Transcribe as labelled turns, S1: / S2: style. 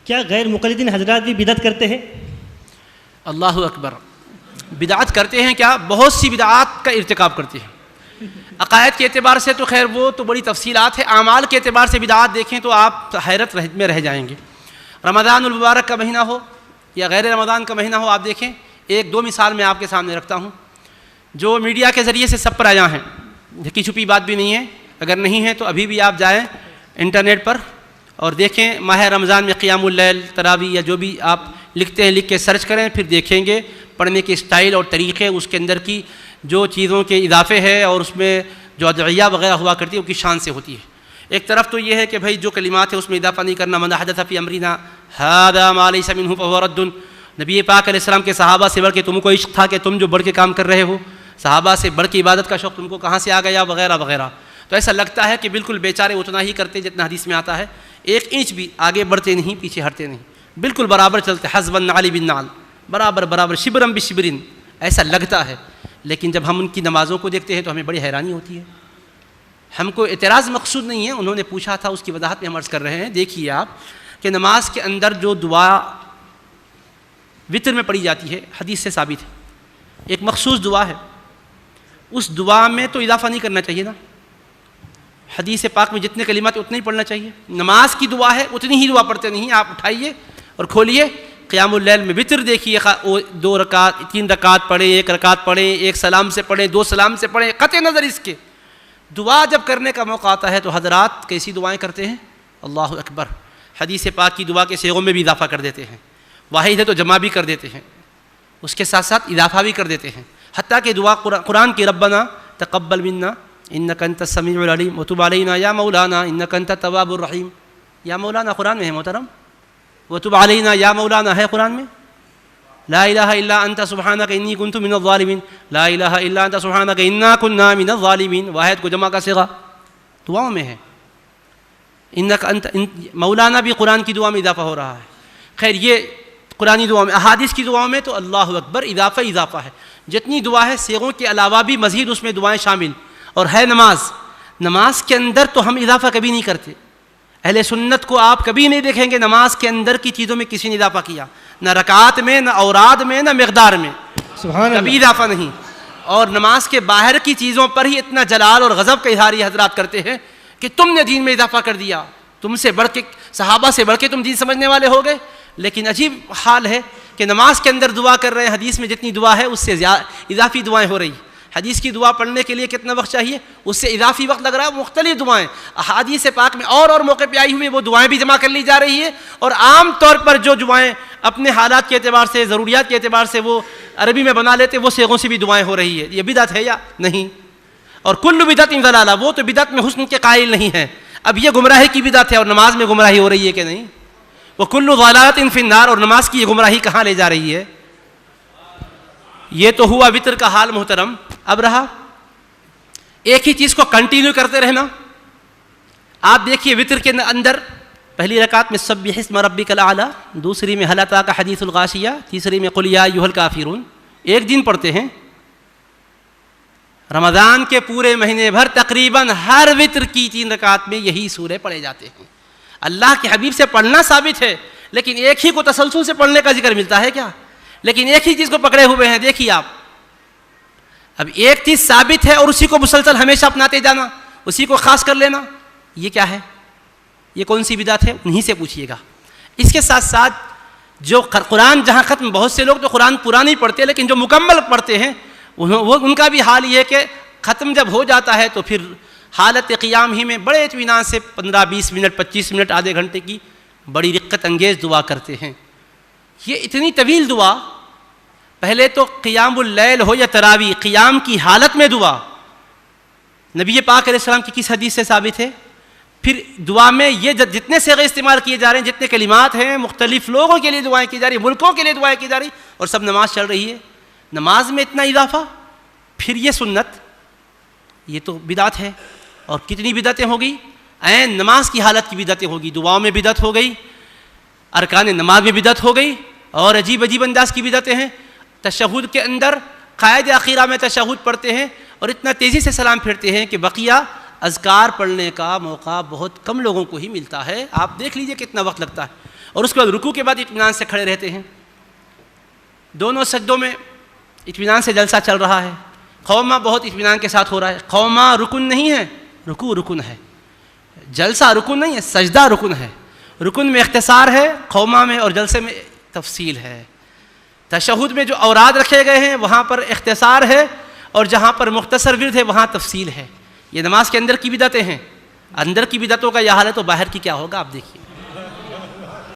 S1: کیا غیر مقلدین حضرات بھی بدعت کرتے ہیں؟
S2: اللہ اکبر، بدعت کرتے ہیں کیا؟ بہت سی بدعات کا ارتکاب کرتے ہیں۔ عقائد کے اعتبار سے تو خیر وہ تو بڑی تفصیلات ہے، اعمال کے اعتبار سے بدعات دیکھیں تو آپ حیرت میں رہ جائیں گے۔ رمضان المبارک کا مہینہ ہو یا غیر رمضان کا مہینہ ہو، آپ دیکھیں، ایک دو مثال میں آپ کے سامنے رکھتا ہوں جو میڈیا کے ذریعے سے سب پر آیا ہیں، ڈھکی چھپی بات بھی نہیں ہے۔ اگر نہیں ہے تو ابھی بھی آپ جائیں انٹرنیٹ پر اور دیکھیں ماہ رمضان میں قیام اللیل، تراویح یا جو بھی آپ لکھتے ہیں لکھ کے سرچ کریں، پھر دیکھیں گے پڑھنے کے اسٹائل اور طریقے، اس کے اندر کی جو چیزوں کے اضافے ہے اور اس میں جو ادعیہ وغیرہ ہوا کرتی ہے وہ کس شان سے ہوتی ہے۔ ایک طرف تو یہ ہے کہ بھائی جو کلمات ہے اس میں اضافہ نہیں کرنا، من احدث فی امرنا ھذا ما لیس منہ فہو رد۔ نبی پاک علیہ السلام کے صحابہ سے بڑھ کے تم کو عشق تھا کہ تم جو بڑھ کے کام کر رہے ہو، صحابہ سے بڑھ کے عبادت کا شوق تم کو کہاں سے آ گیا، وغیرہ وغیرہ۔ تو ایسا لگتا ہے کہ بالکل بیچارے اتنا ہی کرتے جتنا حدیث میں آتا ہے، ایک انچ بھی آگے بڑھتے نہیں، پیچھے ہٹتے نہیں، بالکل برابر چلتے، حذو النعل بالنعل، برابر شبرم بشبرن، ایسا لگتا ہے۔ لیکن جب ہم ان کی نمازوں کو دیکھتے ہیں تو ہمیں بڑی حیرانی ہوتی ہے۔ ہم کو اعتراض مقصود نہیں ہے، انہوں نے پوچھا تھا، اس کی وضاحت میں ہم عرض کر رہے ہیں۔ دیکھیے آپ کہ نماز کے اندر جو دعا وتر میں پڑھی جاتی ہے، حدیث سے ثابت ہے، ایک مخصوص دعا ہے، اس دعا میں تو اضافہ نہیں کرنا چاہیے نا۔ حدیث پاک میں جتنے کلمات اتنے ہی پڑھنا چاہیے۔ نماز کی دعا ہے، اتنی ہی دعا پڑھتے نہیں، آپ اٹھائیے اور کھولیے قیام اللیل میں وتر دیکھیے، 2 رکعت 3 رکعت پڑھیں، 1 رکعت پڑھیں، 1 سلام سے پڑھیں، 2 سلام سے پڑھیں، قطع نظر اس کے دعا جب کرنے کا موقع آتا ہے تو حضرات کیسی دعائیں کرتے ہیں، اللہ اکبر۔ حدیث پاک کی دعا کے صیغوں میں بھی اضافہ کر دیتے ہیں، واحد ہے تو جمع بھی کر دیتے ہیں، اس کے ساتھ ساتھ اضافہ بھی کر دیتے ہیں، حتیٰ کہ دعا قرآن کی ربنا تقبل منا انک انت السمیع العلیم وتب علینا یا مولانا انک انت التواب الرحیم۔ یا مولانا قرآن میں ہے محترم، وتب علینا یا مولانا ہے قرآن میں، لا الہ الا انت سبحانک انی کنت من الظالمین، لا الہ الا انت سبحانک انا کنا من الظالمین، واحد کو جمع کا صیغہ دعاؤں میں ہے۔ انک انت مولانا بھی قرآن کی دعا میں اضافہ ہو رہا ہے۔ خیر یہ قرآنی دعا میں، احادیث کی دعاؤں میں تو اللہ اکبر اضافہ ہے، جتنی دعا ہے صیغوں کے علاوہ بھی مزید اس میں دعائیں شامل، اور ہے نماز کے اندر تو ہم اضافہ کبھی نہیں کرتے۔ اہل سنت کو آپ کبھی نہیں دیکھیں گے نماز کے اندر کی چیزوں میں کسی نے اضافہ کیا، نہ رکعات میں، نہ اوراد میں، نہ مقدار میں، کبھی اضافہ نہیں۔ اور نماز کے باہر کی چیزوں پر ہی اتنا جلال اور غضب کا اظہار یہ حضرات کرتے ہیں کہ تم نے دین میں اضافہ کر دیا، تم سے بڑھ کے، صحابہ سے بڑھ کے تم دین سمجھنے والے ہو گئے۔ لیکن عجیب حال ہے کہ نماز کے اندر دعا کر رہے ہیں، حدیث میں جتنی دعا ہے اس سے اضافی دعائیں ہو رہی ہیں۔ حدیث کی دعا پڑھنے کے لیے کتنا وقت چاہیے، اس سے اضافی وقت لگ رہا ہے، مختلف دعائیں احادیث پاک میں اور موقع پہ آئی ہوئی وہ دعائیں بھی جمع کر لی جا رہی ہے، اور عام طور پر جو دعائیں اپنے حالات کے اعتبار سے، ضروریات کے اعتبار سے وہ عربی میں بنا لیتے، وہ صیغوں سے بھی دعائیں ہو رہی ہے۔ یہ بدعت ہے یا نہیں؟ اور کل بدعت ضلالہ، وہ تو بدعت میں حسن کے قائل نہیں ہے، اب یہ گمراہی کی بدعت ہے، اور نماز میں گمراہی ہو رہی ہے کہ نہیں؟ وہ کل ضلالۃ فی النار، اور نماز کی یہ گمراہی کہاں لے جا رہی ہے؟ یہ تو ہوا وتر کا حال محترم۔ اب رہا ایک ہی چیز کو کنٹینیو کرتے رہنا۔ آپ دیکھیے وتر کے اندر پہلی رکعت میں سبح اسم ربک الاعلی، دوسری میں هل اتاک حدیث الغاشیہ، تیسری میں قل یا ایھا الکافرون، ایک دن پڑھتے ہیں۔ رمضان کے پورے مہینے بھر تقریباً ہر وتر کی 3 رکعت میں یہی سورے پڑھے جاتے ہیں۔ اللہ کے حبیب سے پڑھنا ثابت ہے، لیکن ایک ہی کو تسلسل سے پڑھنے کا ذکر ملتا ہے کیا؟ لیکن ایک ہی چیز کو پکڑے ہوئے ہیں۔ دیکھیے آپ، اب ایک چیز ثابت ہے اور اسی کو مسلسل ہمیشہ اپناتے جانا، اسی کو خاص کر لینا، یہ کیا ہے؟ یہ کون سی بدعت ہے؟ انہی سے پوچھیے گا۔ اس کے ساتھ ساتھ جو قرآن جہاں ختم، بہت سے لوگ تو قرآن پورا نہیں پڑھتے، لیکن جو مکمل پڑھتے ہیں وہ ان کا بھی حال یہ ہے کہ ختم جب ہو جاتا ہے تو پھر حالت قیام ہی میں بڑے اطمینان سے 15-20 منٹ 25 منٹ آدھے گھنٹے کی بڑی رقت انگیز دعا کرتے ہیں۔ یہ اتنی طویل دعا، پہلے تو قیام اللیل ہو یا تراویح، قیام کی حالت میں دعا نبی پاک علیہ السلام کی کس حدیث سے ثابت ہے؟ پھر دعا میں یہ جتنے صیغے استعمال کیے جا رہے ہیں، جتنے کلمات ہیں، مختلف لوگوں کے لیے دعائیں کی جا رہی ہیں، ملکوں کے لیے دعائیں کی جا رہی ہیں، اور سب نماز چل رہی ہے۔ نماز میں اتنا اضافہ، پھر یہ سنت، یہ تو بدعت ہے۔ اور کتنی بدعتیں ہو گئی؟ عین نماز کی حالت کی بدعتیں ہو گئی، دعاؤں میں بدعت ہو گئی، ارکان نماز میں بدعت ہو گئی، اور عجیب انداز کی بدعتیں ہیں۔ تشہد کے اندر قائد اخیرہ میں تشہد پڑھتے ہیں اور اتنا تیزی سے سلام پھیرتے ہیں کہ بقیہ اذکار پڑھنے کا موقع بہت کم لوگوں کو ہی ملتا ہے. آپ دیکھ لیجئے کتنا وقت لگتا ہے. اور اس کے بعد رکوع کے بعد اطمینان سے کھڑے رہتے ہیں. دونوں سجدوں میں اطمینان سے جلسہ چل رہا ہے. قوما بہت اطمینان کے ساتھ ہو رہا ہے. قوما رکن نہیں ہے, رکوع رکن ہے. جلسہ رکن نہیں ہے, سجدہ رکن ہے. رکن میں اختصار ہے, قوما میں اور جلسے میں تفصیل ہے. تشہد میں جو اوراد رکھے گئے ہیں وہاں پر اختصار ہے, اور جہاں پر مختصر ورد ہے وہاں تفصیل ہے. یہ نماز کے اندر کی بدعتیں ہیں. اندر کی بدعتوں کا یہ حال ہے تو باہر کی کیا ہوگا آپ دیکھیے.